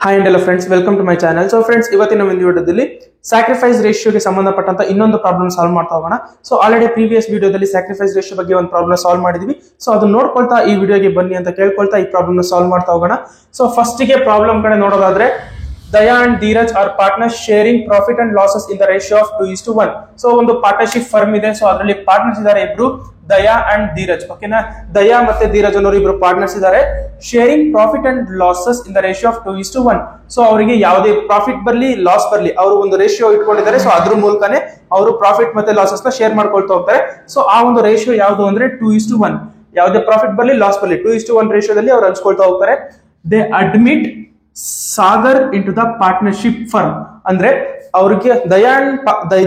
Hi and hello friends, welcome to my channel. So friends, ಇವತ್ತಿನ ಒಂದು ವಿಡಿಯೋದಲ್ಲಿ sacrifice ರೇಷಿಯೋಗೆ ಸಂಬಂಧಪಟ್ಟಂತ ಇನ್ನೊಂದು ಪ್ರಾಬ್ಲಮ್ ಸಾಲ್ವ್ ಮಾಡ್ತಾ ಹೋಗೋಣ. ಸೊ ಆಲ್ರೆಡಿ ಪ್ರೀವಿಯಸ್ ವಿಡಿಯೋದಲ್ಲಿ ಸ್ಯಾಕ್ರಿಫೈಸ್ ರೇಷಿಯೋ ಬಗ್ಗೆ ಒಂದು ಪ್ರಾಬ್ಲಮ್ ಸಾಲ್ವ್ ಮಾಡಿದ್ವಿ. ಸೊ ಅದನ್ನ ನೋಡ್ಕೊಳ್ತಾ ಈ ವಿಡಿಯೋಗೆ ಬನ್ನಿ ಅಂತ ಕೇಳ್ಕೊಳ್ತಾ ಈ ಪ್ರಾಬ್ಲಮ್ ಸಾಲ್ವ್ ಮಾಡ್ತಾ ಹೋಗೋಣ. ಸೊ ಫಸ್ಟ್ ಗೆ ಪ್ರಾಬ್ಲಮ್ ಕಡೆ ನೋಡೋದಾದ್ರೆ, Daya and Dheeraj are partners sharing profit and losses in the ratio of 2:1. So ಒಂದು ಪಾರ್ಟ್ನರ್ಶಿಪ್ ಫರ್ಮ್ ಇದೆ. ಸೊ ಅದರಲ್ಲಿ ಪಾರ್ಟ್ನರ್ಸ್ ಇದ್ದಾರೆ ಇಬ್ರು, ದಯಾ ಅಂಡ್ ಧೀರಜ್. ಓಕೆನಾ, ದಯಾ ಮತ್ತೆ ಧೀರಜ್ ಅನ್ನೋರು ಇಬ್ರು ಪಾರ್ಟ್ನರ್ಸ್ ಇದ್ದಾರೆ. Sharing profit and losses in the ratio of 2:1. So ಅವರಿಗೆ ಯಾವುದೇ ಪ್ರಾಫಿಟ್ ಬರ್ಲಿ ಲಾಸ್ ಬರ್ಲಿ ಅವರು ಒಂದು ರೇಷಿಯೋ ಇಟ್ಕೊಂಡಿದ್ದಾರೆ. ಸೊ ಅದ್ರ ಮೂಲಕನೇ ಅವರು ಪ್ರಾಫಿಟ್ ಮತ್ತೆ ಲಾಸಸ್ ನ ಶೇರ್ ಮಾಡ್ಕೊಳ್ತಾ ಹೋಗ್ತಾರೆ. ಸೊ ಆ ಒಂದು ರೇಷಿಯೋ ಯಾವುದು ಅಂದ್ರೆ 2:1. ಯಾವುದೇ ಪ್ರಾಫಿಟ್ ಬರ್ಲಿ ಲಾಸ್ ಬರ್ಲಿ 2:1 ರೇಷಿಯೋದಲ್ಲಿ ಅವ್ರು ಹಂಚ್ಕೊಳ್ತಾ ಹೋಗ್ತಾರೆ. They admit Sagar into the partnership firm. ಅಂದ್ರೆ ಅವ್ರಿಗೆ ದಯಾ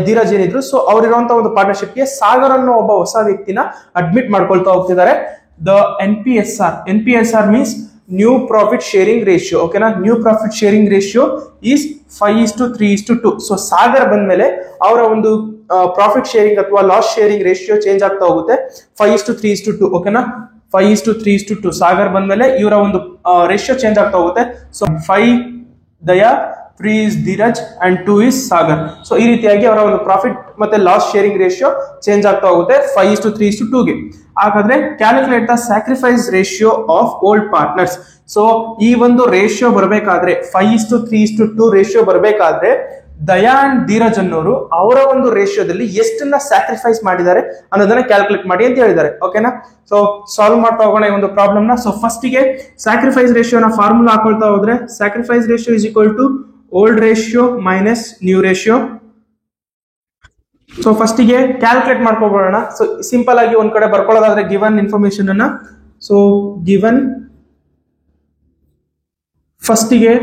ಧೀರಜ್ ಏನಿದ್ರು, ಸೊ ಅವ್ರಿರುವಂತ ಒಂದು ಪಾರ್ಟ್ನರ್ಶಿಪ್ ಗೆ ಸಾಗರ್ ಅನ್ನೋ ಒಬ್ಬ ಹೊಸ ವ್ಯಕ್ತಿನ ಅಡ್ಮಿಟ್ ಮಾಡ್ಕೊಳ್ತಾ ಹೋಗ್ತಿದ್ದಾರೆ. The NPSR means new profit sharing ratio. ಓಕೆನಾ, new profit sharing ratio is 5:3:2. So Sagar ಬಂದ್ಮೇಲೆ ಅವರ ಒಂದು ಪ್ರಾಫಿಟ್ ಶೇರಿಂಗ್ ಅಥವಾ ಲಾಸ್ ಶೇರಿಂಗ್ ರೇಷಿಯೋ ಚೇಂಜ್ ಆಗ್ತಾ ಹೋಗುತ್ತೆ 5:3:2. ಓಕೆನಾ, 5:3:2. ಸಾಗರ್ ಬಂದ್ಮೇಲೆ ಇವರ ಒಂದು ರೇಷಿಯೋ ಚೇಂಜ್ ಆಗ್ತಾ ಹೋಗುತ್ತೆ. So 5 Daya, 3 is Dheeraj and 2 is Sagar. So ಈ ರೀತಿಯಾಗಿ ಅವರ ಒಂದು ಪ್ರಾಫಿಟ್ ಮತ್ತೆ ಲಾಸ್ ಶೇರಿಂಗ್ ರೇಷಿಯೋ ಚೇಂಜ್ ಆಗ್ತಾ ಹೋಗುತ್ತೆ 5:3:2 ಗೆ. ಹಾಗಾದ್ರೆ calculate the sacrifice ratio of old partners. So ಈ ಒಂದು ರೇಷಿಯೋ ಬರಬೇಕಾದ್ರೆ 5:3:2 ರೇಷಿಯೋ ಬರಬೇಕಾದ್ರೆ ದಯಾ ಅಂಡ್ ಧೀರಜ್ ಅನ್ನೋರು ಅವರ ಒಂದು ರೇಷಿಯೋದಲ್ಲಿ ಎಷ್ಟನ್ನ ಸ್ಯಾಕ್ರಿಫೈಸ್ ಮಾಡಿದ್ದಾರೆ ಅನ್ನೋದನ್ನ ಕ್ಯಾಲ್ಕುಲೇಟ್ ಮಾಡಿ ಅಂತ ಹೇಳಿದ್ದಾರೆ. ಓಕೆನಾ, ಸೊ ಸಾಲ್ವ್ ಮಾಡ್ತಾ ಹೋಗೋಣ ಈ ಒಂದು ಪ್ರಾಬ್ಲಮ್ ನ. ಸೊ ಫಸ್ಟ್ ಗೆ ಸ್ಯಾಕ್ರಿಫೈಸ್ ರೇಷಿಯೋನ ಫಾರ್ಮುಲಾ ಹಾಕೊಳ್ತಾ ಹೋದ್ರೆ, sacrifice ratio is equal to old ratio minus new ratio. So first ಗೆ ಕ್ಯಾಲ್ಕುಲೇಟ್ ಮಾಡ್ಕೊಬೋಣ. ಸೊ ಸಿಂಪಲ್ ಆಗಿ ಒಂದ್ ಕಡೆ ಬರ್ಕೊಳ್ಳೋದಾದ್ರೆ ಗಿವನ್ ಇನ್ಫಾರ್ಮೇಶನ್ ಅನ್ನ, ಸೊ ಗಿವನ್ ಫಸ್ಟ್ ಗೆ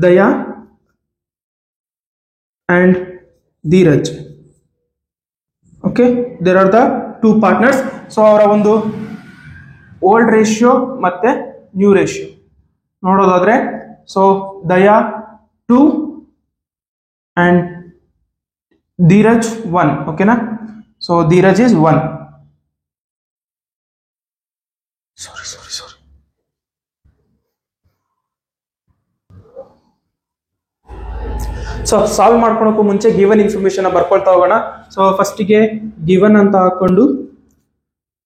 Daya and Dheeraj. Okay, there are the two partners. So ಅವರ ಒಂದು ಓಲ್ಡ್ ರೇಷಿಯೋ ಮತ್ತೆ ನ್ಯೂ ರೇಷಿಯೋ ನೋಡೋದಾದ್ರೆ, ಸೊ ದಯಾ 2 and ಧೀರಜ್ 1. ಓಕೆನಾ, so Dheeraj is 1. Sorry so solve ಮಾಡ್ಕೊಳಕ್ಕೂ ಮುಂಚೆ ಗಿವನ್ ಇನ್ಫಾರ್ಮೇಶನ್ ಬರ್ಕೊಳ್ತಾ ಹೋಗೋಣ. ಸೊ ಫಸ್ಟ್ ಗೆ ಗಿವನ್ ಅಂತ ಹಾಕೊಂಡು,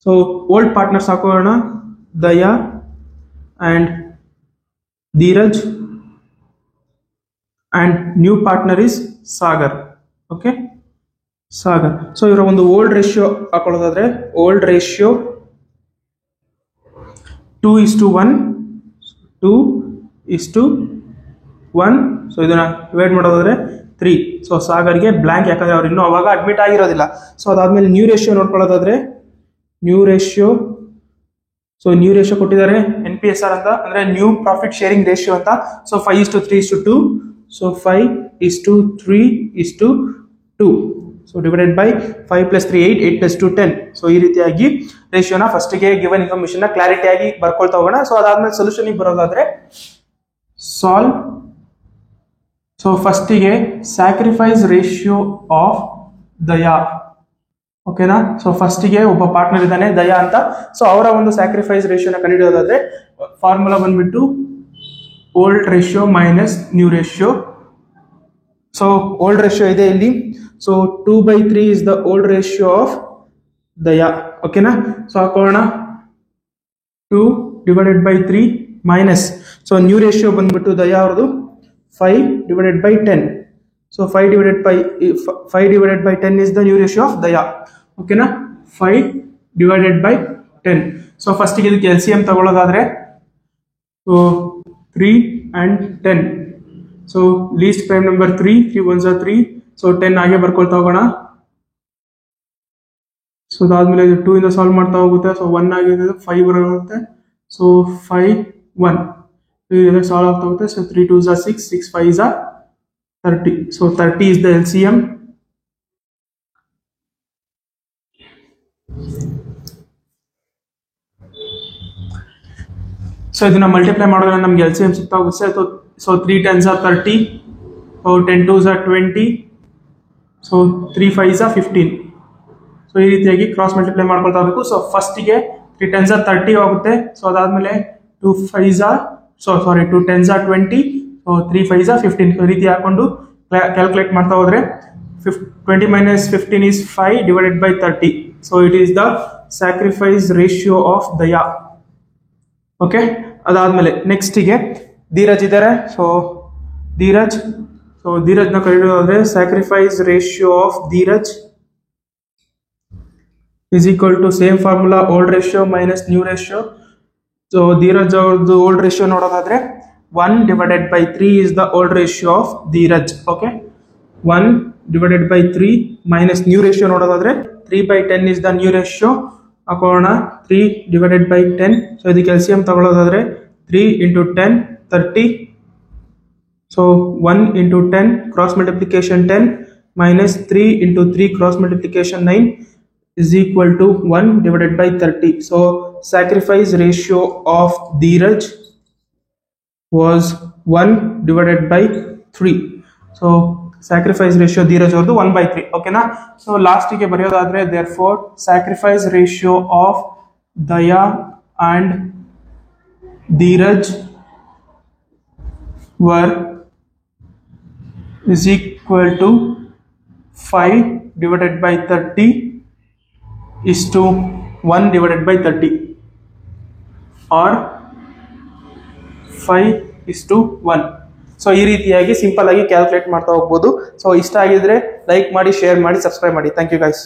ಸೊ ಓಲ್ಡ್ ಪಾರ್ಟ್ನರ್ಸ್ ಹಾಕೋಣ, Daya and Dheeraj and new partner is Sagar. Okay, Sagar. So ಇವರ ಒಂದು ಓಲ್ಡ್ ರೇಷಿಯೋ ಹಾಕೊಳ್ಳೋದಾದ್ರೆ, ಓಲ್ಡ್ ರೇಷಿಯೋ 2:1, 2:1. ಸೊ ಇದನ್ನ ಡಿವೈಡ್ ಮಾಡೋದಾದ್ರೆ 3. ಸೊ ಸಾಗರ್ಗೆ ಬ್ಲಾಂಕ್, ಯಾಕಂದ್ರೆ ಅವ್ರು ಇನ್ನೂ ಅವಾಗ ಅಡ್ಮಿಟ್ ಆಗಿರೋದಿಲ್ಲ. ಸೊ ಅದಾದ್ಮೇಲೆ ನ್ಯೂ ರೇಷಿಯೋ ನೋಡ್ಕೊಳ್ಳೋದಾದ್ರೆ, new ratio, so new ratio ಕೊಟ್ಟಿದ್ದಾರೆ NPSR ಅಂತ, ಅಂದ್ರೆ ನ್ಯೂ ಪ್ರಾಫಿಟ್ ಶೇರಿಂಗ್ ರೇಷಿಯೋ ಅಂತ. So 5:3:2. So 5:3:2. So divided by 5 + 3 8, 8 + 2 10. So ಈ ರೀತಿಯಾಗಿ ರೇಷಿಯೋನ ಫಸ್ಟ್ ಗೆ ಗಿವನ್ ಇನ್ಫಾರ್ಮೇಶನ್ ನ ಕ್ಲಾರಿಟಿ ಆಗಿ ಬರ್ಕೊಳ್ತಾ ಹೋಗೋಣ. ಸೊ ಅದಾದ್ಮೇಲೆ ಸೊಲ್ಯೂಷನ್ ಬರೋದಾದ್ರೆ, ಸಾಲ್ವ್. ಸೊ ಫಸ್ಟ್ ಗೆ ಸ್ಯಾಕ್ರಿಫೈಸ್ ರೇಷಿಯೋ ಆಫ್ ದಯಾ. ಓಕೆನಾ, ಸೊ ಫಸ್ಟ್ ಗೆ ಒಬ್ಬ ಪಾರ್ಟ್ನರ್ ಇದ್ದಾನೆ ದಯಾ ಅಂತ. ಸೊ ಅವರ ಒಂದು ಸ್ಯಾಕ್ರಿಫೈಸ್ ರೇಷಿಯೋನ ಕಂಡುಹಿಡಿಯೋದಾದ್ರೆ ಫಾರ್ಮುಲಾ ಬಂದ್ಬಿಟ್ಟು old ratio minus new ratio. So old ratio ಇದೆ ಇಲ್ಲಿ. So 2/3 is the old ratio of Daya. ಓಕೆನಾ, ಸೊ ಹಾಕೋಣ 2 / 3 ಮೈನಸ್, ಸೊ ನ್ಯೂ ರೇಷಿಯೋ ಬಂದ್ಬಿಟ್ಟು ದಯಾ ಅವ್ರದ್ದು 5 / 10. So 5 / 10 is the new ratio of Daya. ಓಕೆನಾ, 5 / 10. ಸೊ ಫಸ್ಟ್ ಇದಕ್ಕೆ LCM ತಗೊಳ್ಳೋದಾದ್ರೆ, so 3 and 10. So least prime number 3 1s are 3. So 10 ಹಾಗೆ ಬರ್ಕೊಳ್ತಾ ಹೋಗೋಣ. ಸೊ ಅದಾದ್ಮೇಲೆ 2 ಇಂದ ಸಾಲ್ವ್ ಮಾಡ್ತಾ ಹೋಗುತ್ತೆ. ಸೊ 1 ಆಗಿದೆ, 5 ಬರುತ್ತೆ. ಸೊ 5 1 ಸಾಲ್ವ್ ಆಗ್ತಾ ಹೋಗುತ್ತೆ. So 3 2s are 6, 6 5s are 30. So 30 is the LCM. So ಇದನ್ನ ಮಲ್ಟಿಪ್ಲೈ ಮಾಡೋದ್ರೆ ನಮ್ಗೆ LCM ಸಿಗ್ತಾ ಹೋಗುತ್ತೆ. So 3 10s are 30. So 10 2s are 20. So 3 5s are 15. So ಈ ರೀತಿಯಾಗಿ ಕ್ರಾಸ್ ಮಲ್ಟಿಪ್ಲೈ ಮಾಡ್ಕೊಳ್ತಾ ಹೋಗಬೇಕು. ಸೊ ಫಸ್ಟ್ ಗೆ 3 10s are 30 ಆಗುತ್ತೆ. ಸೊ ಅದಾದ್ಮೇಲೆ 2 5s are 2 10s are 20. So 3 5 15 ಈ ರೀತಿ ಹಾಕೊಂಡು ಕ್ಯಾಲ್ಕುಲೇಟ್ ಮಾಡ್ತಾ ಹೋದ್ರೆ 20 minus 15 is 5 divided by 30. So it is the sacrifice ratio of Daya. Okay, ಅದಾದ್ಮೇಲೆ ನೆಕ್ಸ್ಟ್ ಗೆ ಧೀರಜ್ ಇದ್ದಾರೆ. ಸೊ ಧೀರಜ್ ನ ಕರೆಯೋದಾದ್ರೆ sacrifice ratio of Dheeraj is equal to same formula, old ratio minus new ratio. So Dheeraj ಅವ್ರದ್ದು old ratio ನೋಡೋದಾದ್ರೆ 1 divided by 3 is the old ratio of Dheeraj. Okay, 1 divided by 3 minus new ratio ನೋಡೋದಾದ್ರೆ 3 by 10 is the new ratio. ಹಾಕೋಣ 3 divided by 10. So ಇದಕ್ಕೆ LCM ತಗೊಳ್ಳೋದಾದ್ರೆ 3 into 10 30. So 1 into 10 cross multiplication 10 minus 3 into 3 cross multiplication 9 is equal to 1 divided by 30. So sacrifice ratio of Dheeraj was 1 divided by 3. So sacrifice ratio Dheeraj ಅವ್ರದ್ದು 1 by 3. ಓಕೆನಾ. So ಲಾಸ್ಟಿಗೆ ಬರೆಯೋದಾದ್ರೆ therefore sacrifice ratio of Daya and Dheeraj were is equal to 5 divided by 30 is to 1 divided by 30 or 5 is to 1. So ಈ ರೀತಿಯಾಗಿ simple ಆಗಿ calculate ಮಾಡ್ತಾ ಹೋಗ್ಬೋದು. So ಇಷ್ಟ ಆಗಿದ್ರೆ ಲೈಕ್ ಮಾಡಿ, ಶೇರ್ ಮಾಡಿ, ಸಬ್ಸ್ಕ್ರೈಬ್ ಮಾಡಿ. Thank you guys.